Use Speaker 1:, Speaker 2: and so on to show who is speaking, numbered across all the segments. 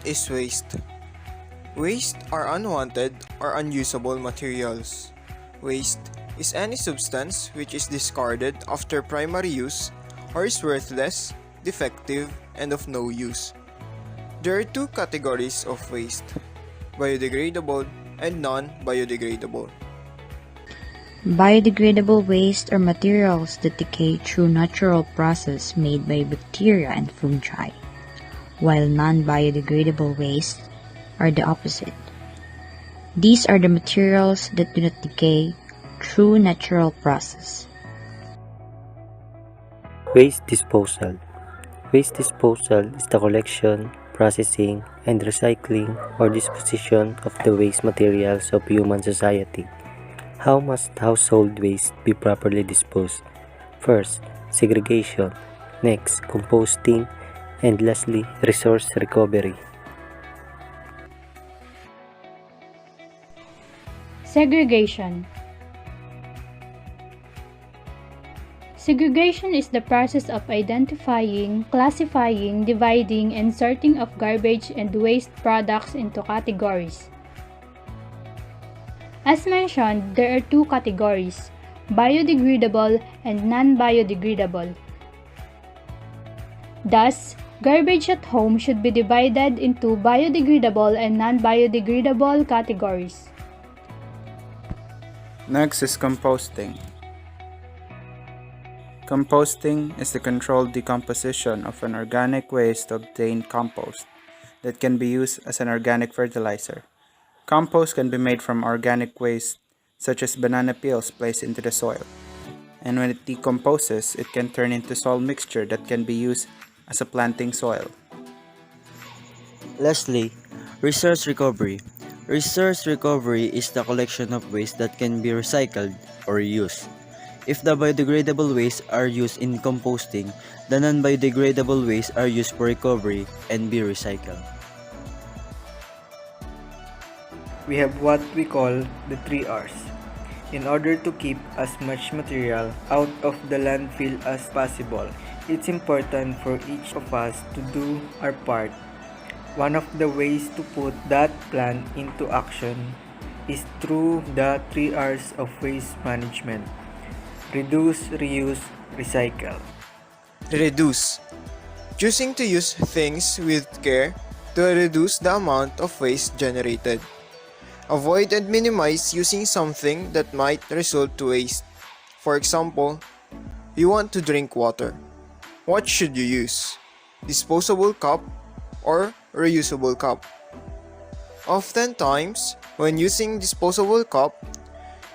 Speaker 1: is waste? Waste are unwanted or unusable materials. Waste is any substance which is discarded after primary use or is worthless, defective, and of no use. There are two categories of waste: biodegradable and non-biodegradable.
Speaker 2: Biodegradable waste are materials that decay through natural process made by bacteria and fungi, while non-biodegradable waste are the opposite. These are the materials that do not decay through natural process.
Speaker 3: Waste disposal. Waste disposal is the collection, processing, and recycling or disposition of the waste materials of human society. How must household waste be properly disposed? First, segregation. Next, composting. And lastly, resource recovery.
Speaker 4: Segregation. Segregation is the process of identifying, classifying, dividing, and sorting of garbage and waste products into categories. As mentioned, there are two categories: biodegradable and non-biodegradable. Thus, garbage at home should be divided into biodegradable and non-biodegradable categories.
Speaker 5: Next is composting. Composting is the controlled decomposition of an organic waste to obtain compost that can be used as an organic fertilizer. Compost can be made from organic waste such as banana peels placed into the soil. And when it decomposes, it can turn into soil mixture that can be used as a planting soil.
Speaker 6: Lastly, resource recovery. Resource recovery is the collection of waste that can be recycled or reused. If the biodegradable waste are used in composting, the non-biodegradable waste are used for recovery and be recycled.
Speaker 7: We have what we call the 3 R's. In order to keep as much material out of the landfill as possible, it's important for each of us to do our part. One of the ways to put that plan into action is through the 3 R's of waste management: reduce, reuse, recycle.
Speaker 1: Reduce. Choosing to use things with care to reduce the amount of waste generated. Avoid and minimize using something that might result to waste. For example, you want to drink water. What should you use? Disposable cup or reusable cup? Oftentimes, when using disposable cup,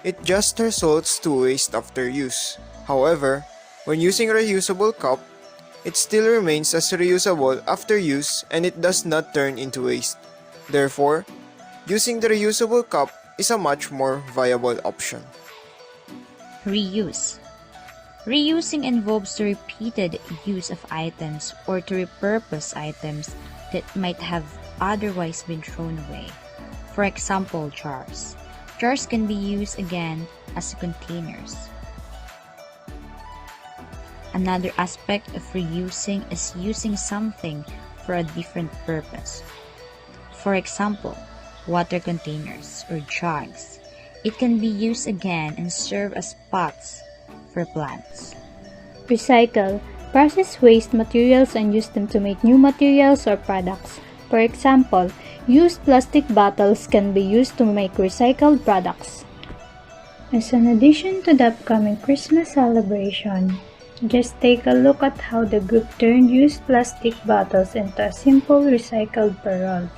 Speaker 1: it just results to waste after use. However, when using reusable cup, it still remains as reusable after use and it does not turn into waste. Therefore, using the reusable cup is a much more viable option.
Speaker 2: Reuse. Reusing involves the repeated use of items or to repurpose items that might have otherwise been thrown away. For example, jars. Jars can be used again as containers. Another aspect of reusing is using something for a different purpose. For example, water containers or jugs. It can be used again and serve as pots for plants.
Speaker 4: Recycle. Process waste materials and use them to make new materials or products. For example, used plastic bottles can be used to make recycled products. As an addition to the upcoming Christmas celebration, just take a look at how the group turned used plastic bottles into a simple recycled parole.